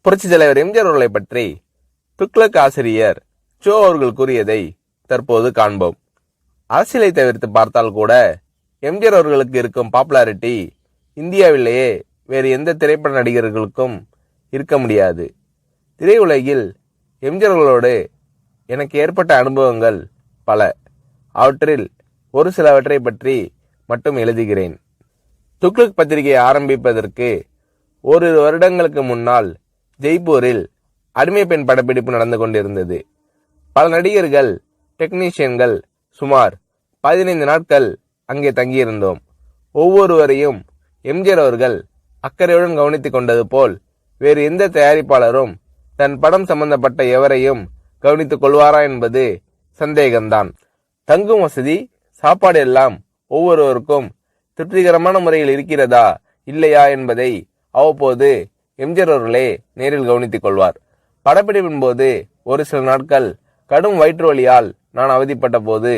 புரட்சி தலைவர் எம்ஜிஆர் அவர்களை பற்றி துக்ளக் ஆசிரியர் சோ அவர்கள் கூறியதை தற்போது காண்போம். அரசியலை தவிர்த்து பார்த்தால் கூட எம்ஜிஆர் அவர்களுக்கு இருக்கும் பாப்புலாரிட்டி இந்தியாவிலேயே வேறு எந்த திரைப்பட நடிகர்களுக்கும் இருக்க முடியாது. திரையுலகில் எம்ஜிஆர் அவர்களோடு எனக்கு ஏற்பட்ட அனுபவங்கள் பல. அவற்றில் ஒரு சிலவற்றை பற்றி மட்டும் எழுதுகிறேன். துக்ளக் பத்திரிகை ஆரம்பிப்பதற்கு ஓரிரு வருடங்களுக்கு முன்னால் ஜெய்ப்பூரில் அடிமை பெண் படப்பிடிப்பு நடந்து கொண்டிருந்தது. பல நடிகர்கள், டெக்னீஷியன்கள் சுமார் 15 நாட்கள் அங்கே தங்கியிருந்தோம். ஒவ்வொருவரையும் எம்ஜிஆர் அவர்கள் அக்கறையுடன் கவனித்துக் கொண்டது போல் வேறு எந்த தயாரிப்பாளரும் தன் படம் சம்பந்தப்பட்ட எவரையும் கவனித்துக் கொள்வாரா என்பது சந்தேகம்தான். தங்கும் வசதி, சாப்பாடு எல்லாம் ஒவ்வொருவருக்கும் திருப்திகரமான முறையில் இருக்கிறதா இல்லையா என்பதை அவ்வப்போது எம்ஜிஆர் அவர்களே நேரில் கவனித்துக் கொள்வார். படப்பிடிப்பின் போது ஒரு சில நாட்கள் கடும் வயிற்று வலியால் நான் அவதிப்பட்ட போது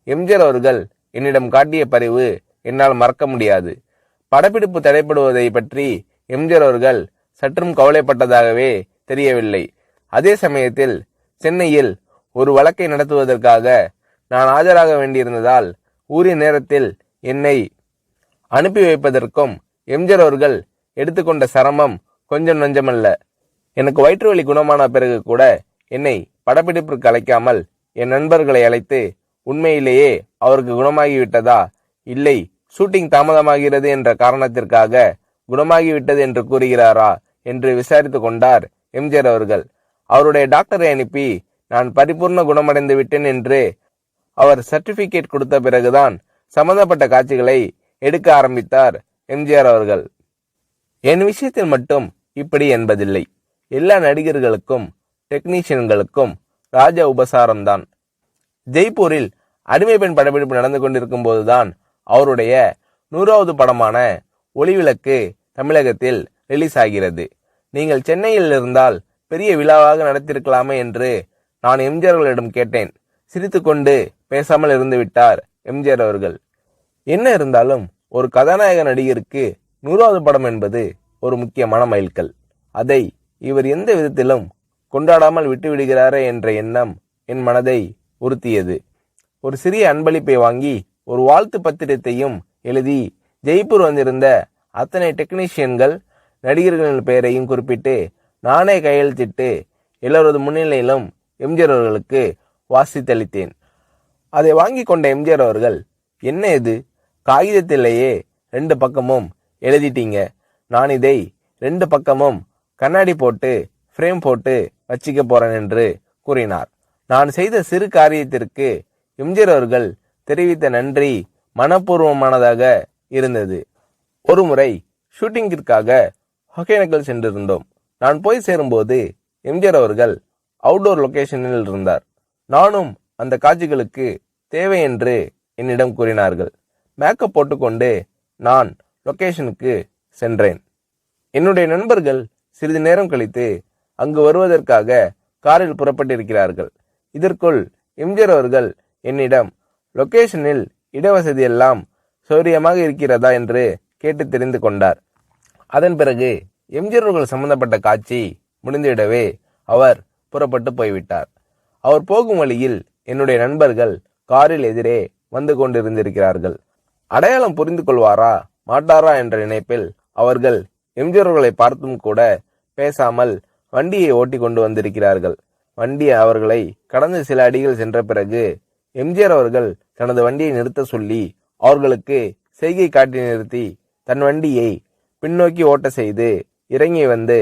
எம்ஜிஆர் அவர்கள் என்னிடம் காட்டிய பரிவு என்னால் மறக்க முடியாது. படப்பிடிப்பு தடைப்படுவதை பற்றி எம்ஜிஆர் அவர்கள் சற்றும் கவலைப்பட்டதாகவே தெரியவில்லை. அதே சமயத்தில் சென்னையில் ஒரு வழக்கை நடத்துவதற்காக நான் ஆஜராக வேண்டியிருந்ததால் உரிய நேரத்தில் என்னை அனுப்பி வைப்பதற்கும் எம்ஜிஆர் அவர்கள் எடுத்துக்கொண்ட சிரமம் கொஞ்சம் நஞ்சமல்ல. எனக்கு வயிற்று வலி குணமான பிறகு கூட என்னை படப்பிடிப்பிற்கு அழைக்காமல் என் நண்பர்களை அழைத்து உண்மையிலேயே அவருக்கு குணமாகிவிட்டதா, இல்லை ஷூட்டிங் தாமதமாகிறது என்ற காரணத்திற்காக குணமாகிவிட்டது என்று கூறுகிறாரா என்று விசாரித்து கொண்டார் எம்ஜிஆர் அவர்கள். அவருடைய டாக்டரை அனுப்பி நான் பரிபூர்ண குணமடைந்து விட்டேன் என்று அவர் சர்டிபிகேட் கொடுத்த பிறகுதான் சம்பந்தப்பட்ட காட்சிகளை எடுக்க ஆரம்பித்தார் எம்ஜிஆர் அவர்கள். என் விஷயத்தில் மட்டும் இப்படி என்பதில்லை. எல்லா நடிகர்களுக்கும் டெக்னீஷியன்களுக்கும் ராஜ உபசாரம்தான். ஜெய்ப்பூரில் அடிமை பெண் படப்பிடிப்பு நடந்து கொண்டிருக்கும் போதுதான் அவருடைய 100வது படமான ஒளிவிளக்கு தமிழகத்தில் ரிலீஸ் ஆகிறது. நீங்கள் சென்னையில் இருந்தால் பெரிய விழாவாக நடத்திருக்கலாமே என்று நான் எம்ஜிஆர் அவர்களிடம் கேட்டேன். சிரித்துக்கொண்டு பேசாமல் இருந்து விட்டார் எம்ஜிஆர் அவர்கள். என்ன இருந்தாலும் ஒரு கதாநாயக நடிகருக்கு 100வது படம் என்பது ஒரு முக்கியமான மைல்கல். அதை இவர் எந்த விதத்திலும் கொண்டாடாமல் விட்டுவிடுகிறாரே என்ற எண்ணம் என் மனதை உறுத்தியது. ஒரு சிறிய அன்பளிப்பை வாங்கி ஒரு வாழ்த்து பத்திரத்தையும் எழுதி ஜெய்ப்பூர் வந்திருந்த அத்தனை டெக்னீஷியன்கள், நடிகர்களின் பெயரையும் குறிப்பிட்டு நானே கையெழுத்திட்டு எல்லோரது முன்னிலையிலும் எம்ஜிஆர் அவர்களுக்கு வாசித்தளித்தேன். அதை வாங்கி கொண்ட எம்ஜிஆர் அவர்கள், என்ன இது, காகிதத்திலேயே 2 பக்கமும் எழுதிட்டீங்க, நான் இதை 2 பக்கமும் கண்ணாடி போட்டு ஃப்ரேம் போட்டு வச்சிக்க போறேன் என்று கூறினார். நான் செய்த சிறு காரியத்திற்கு எம்ஜிஆர் அவர்கள் தெரிவித்த நன்றி மனப்பூர்வமானதாக இருந்தது. ஒரு முறை ஷூட்டிங்கிற்காக ஒகேனக்கல் சென்றிருந்தோம். நான் போய் சேரும்போது எம்ஜிஆர் அவர்கள் அவுட்டோர் லொகேஷனில் இருந்தார். நானும் அந்த காட்சிகளுக்கு தேவை என்று என்னிடம் கூறினார்கள். மேக்கப் போட்டுக்கொண்டு நான் லொகேஷனுக்கு சென்றேன். என்னுடைய நண்பர்கள் சிறிது நேரம் கழித்து அங்கு வருவதற்காக காரில் புறப்பட்டிருக்கிறார்கள். இதற்குள் எம்ஜிஆர் அவர்கள் என்னிடம் லொகேஷனில் இடவசதி எல்லாம் சௌரியமாக இருக்கிறதா என்று கேட்டு தெரிந்து கொண்டார். அதன் பிறகு எம்ஜிஆர் அவர்கள் சம்பந்தப்பட்ட காட்சி முடிந்துவிடவே அவர் புறப்பட்டு போய்விட்டார். அவர் போகும் வழியில் என்னுடைய நண்பர்கள் காரில் எதிரே வந்து கொண்டிருந்திருக்கிறார்கள். அடையாளம் புரிந்து கொள்வாரா மாட்டாரா என்ற நினைப்பில் அவர்கள் எம்ஜிஆர் அவர்களை பார்த்தும் கூட பேசாமல் வண்டியை ஓட்டி கொண்டு வந்திருக்கிறார்கள். வண்டி அவர்களை கடந்து சில அடிகள் சென்ற பிறகு எம்ஜிஆர் அவர்கள் தனது வண்டியை நிறுத்த சொல்லி அவர்களுக்கு செய்கை காட்டி நிறுத்தி தன் வண்டியை பின்னோக்கி ஓட்ட செய்து இறங்கி வந்து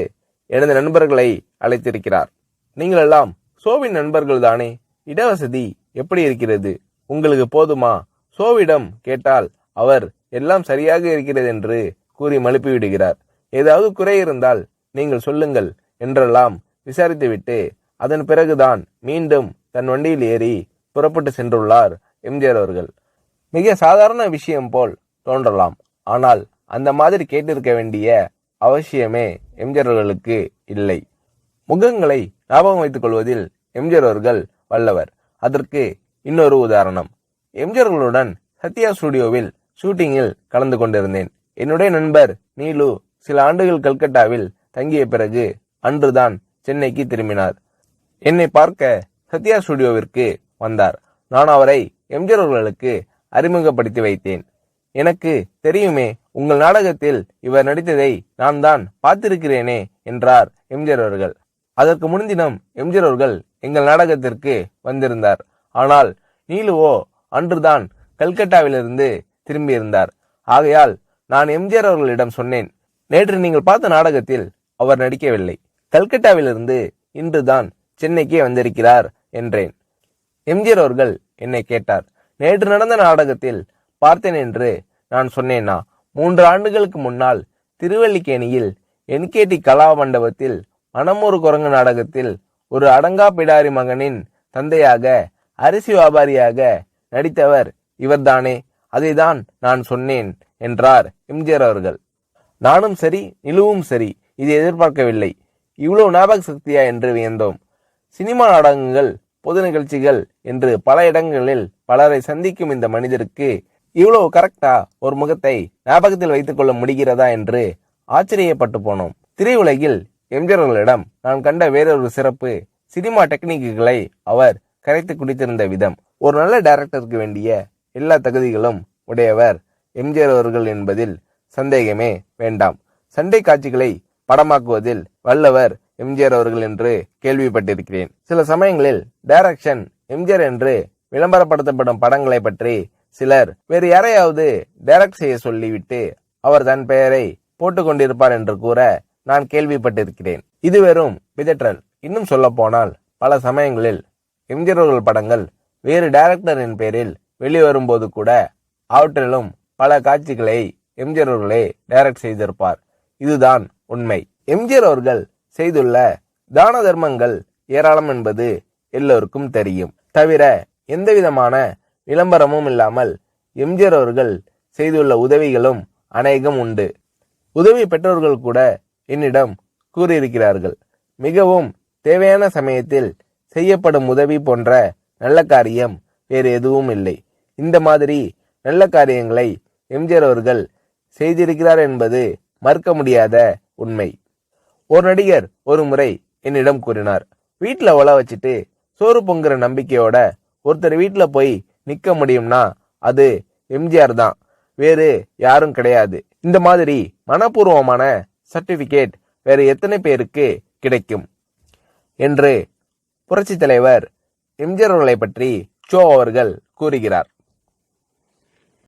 எனது நண்பர்களை அழைத்திருக்கிறார். நீங்கள் எல்லாம் சோவின் நண்பர்கள் தானே, இடவசதி எப்படி இருக்கிறது, உங்களுக்கு போதுமா? சோவிடம் கேட்டால் அவர் எல்லாம் சரியாக இருக்கிறது என்று கூறி மழுப்பி விடுகிறார். ஏதாவது குறை இருந்தால் நீங்கள் சொல்லுங்கள் என்றெல்லாம் விசாரித்துவிட்டு அதன் பிறகுதான் மீண்டும் தன் வண்டியில் ஏறி புறப்பட்டு சென்றுள்ளார் எம்ஜிஆர் அவர்கள். மிக சாதாரண விஷயம் போல் தோன்றலாம், ஆனால் அந்த மாதிரி கேட்டிருக்க வேண்டிய அவசியமே எம்ஜிஆர் அவர்களுக்கு இல்லை. முகங்களை ஞாபகம் வைத்துக் கொள்வதில் எம்ஜிஆர் அவர்கள் வல்லவர். அதற்கு இன்னொரு உதாரணம். எம்ஜிஆர் அவர்களுடன் சத்யா ஸ்டுடியோவில் ஷூட்டிங்கில் கலந்து கொண்டிருந்தேன். என்னுடைய நண்பர் நீலு சில ஆண்டுகள் கல்கட்டாவில் தங்கிய பிறகு அன்றுதான் சென்னைக்கு திரும்பினார். என்னை பார்க்க சத்யா ஸ்டுடியோவிற்கு வந்தார். நான் அவரை எம்ஜிஆர் அவர்களுக்கு அறிமுகப்படுத்தி வைத்தேன். எனக்கு தெரியுமே, உங்கள் நாடகத்தில் இவர் நடித்ததை நான் தான் பார்த்திருக்கிறேனே என்றார் எம்ஜிஆர் அவர்கள். அதற்கு முன்தினம் எம்ஜிஆர் அவர்கள் எங்கள் நாடகத்திற்கு வந்திருந்தார். ஆனால் நீலுவோ அன்றுதான் கல்கட்டாவிலிருந்து திரும்பியிருந்தார். ஆகையால் நான் எம்ஜிஆர் அவர்களிடம் சொன்னேன், நேற்று நீங்கள் பார்த்த நாடகத்தில் அவர் நடிக்கவில்லை. கல்கட்டாவிலிருந்து இன்றுதான் சென்னைக்கே வந்திருக்கிறார் என்றேன். எம்ஜிஆர் அவர்கள் என்னை கேட்டார், நேற்று நடந்த நாடகத்தில் பார்த்தேன் என்று நான் சொன்னேனா? 3 ஆண்டுகளுக்கு முன்னால் திருவல்லிக்கேணியில் என்கேடி கலா மண்டபத்தில் மனமொரு குரங்கு நாடகத்தில் ஒரு அடங்கா பிடாரி மகனின் தந்தையாக அரிசி வியாபாரியாக நடித்தவர் இவர்தானே, அதைதான் நான் சொன்னேன் என்றார் எம்ஜிஆர் அவர்கள். நானும் சரி, நிலுவும் சரி, இதை எதிர்பார்க்கவில்லை. இவ்வளவு ஞாபக சக்தியா என்று வியந்தோம். சினிமா நாடகங்கள், பொது நிகழ்ச்சிகள் என்று பல இடங்களில் பலரை சந்திக்கும் இந்த மனிதருக்கு இவ்வளவு கரெக்டா ஒரு முகத்தை ஞாபகத்தில் வைத்துக் கொள்ள முடிகிறதா என்று ஆச்சரியப்பட்டு போனோம். திரையுலகில் எம்ஜிஆர் அவர்களிடம் நான் கண்ட வேறொரு சிறப்பு, சினிமா டெக்னிக்குகளை அவர் கரைத்து குடித்திருந்த விதம். ஒரு நல்ல டைரக்டருக்கு வேண்டிய எல்லா தகுதிகளும் உடையவர் எம்ஜிஆர் அவர்கள் என்பதில் சந்தேகமே வேண்டாம். சண்டை காட்சிகளை படமாக்குவதில் வல்லவர் எம்ஜிஆர் அவர்கள் என்று கேள்விப்பட்டிருக்கிறேன். சில சமயங்களில் டைரக்ஷன் எம்ஜிஆர் என்று விளம்பரப்படுத்தப்படும் படங்களை பற்றி சிலர் வேறு யாரையாவது டைரக்ட் செய்ய சொல்லிவிட்டு அவர் தன் பெயரை போட்டுக் கொண்டிருப்பார் என்று கூற நான் கேள்விப்பட்டிருக்கிறேன். இது வெறும் பிதற்றல். இன்னும் சொல்ல போனால் பல சமயங்களில் எம்ஜிஆர் அவர்கள் படங்கள் வேறு டைரக்டரின் பெயரில் வெளிவரும்போது கூட அவற்றிலும் பல காட்சிகளை எம்ஜிஆர் அவர்களே டைரக்ட் செய்திருப்பார். இதுதான் உண்மை. எம்ஜிஆர் அவர்கள் செய்துள்ள தான தர்மங்கள் ஏராளம் என்பது எல்லோருக்கும் தெரியும். தவிர எந்தவிதமான விளம்பரமும் இல்லாமல் எம்ஜிஆர் அவர்கள் செய்துள்ள உதவிகளும் அநேகம் உண்டு. உதவி பெற்றோர்கள் கூட என்னிடம் கூறியிருக்கிறார்கள். மிகவும் தேவையான சமயத்தில் செய்யப்படும் உதவி போன்ற நல்ல காரியம் வேறு எதுவும் இல்லை. இந்த மாதிரி நல்ல காரியங்களை எம்ஜிஆர் அவர்கள் செய்திருக்கிறார் என்பது மறுக்க முடியாத உண்மை. ஒரு நடிகர் ஒரு முறை என்னிடம் கூறினார், வீட்டுல ஒல வச்சுட்டு சோறு பொங்குற நம்பிக்கையோட ஒருத்தர் வீட்டுல போய் நிக்க முடியும்னா அது எம்ஜிஆர் தான், வேறு யாரும் கிடையாது. இந்த மாதிரி மனப்பூர்வமான சர்டிபிகேட் வேறு எத்தனை பேருக்கு கிடைக்கும் என்று புரட்சி தலைவர் எம்ஜிஆர் அவர்களை பற்றி சோ அவர்கள் கூறுகிறார்.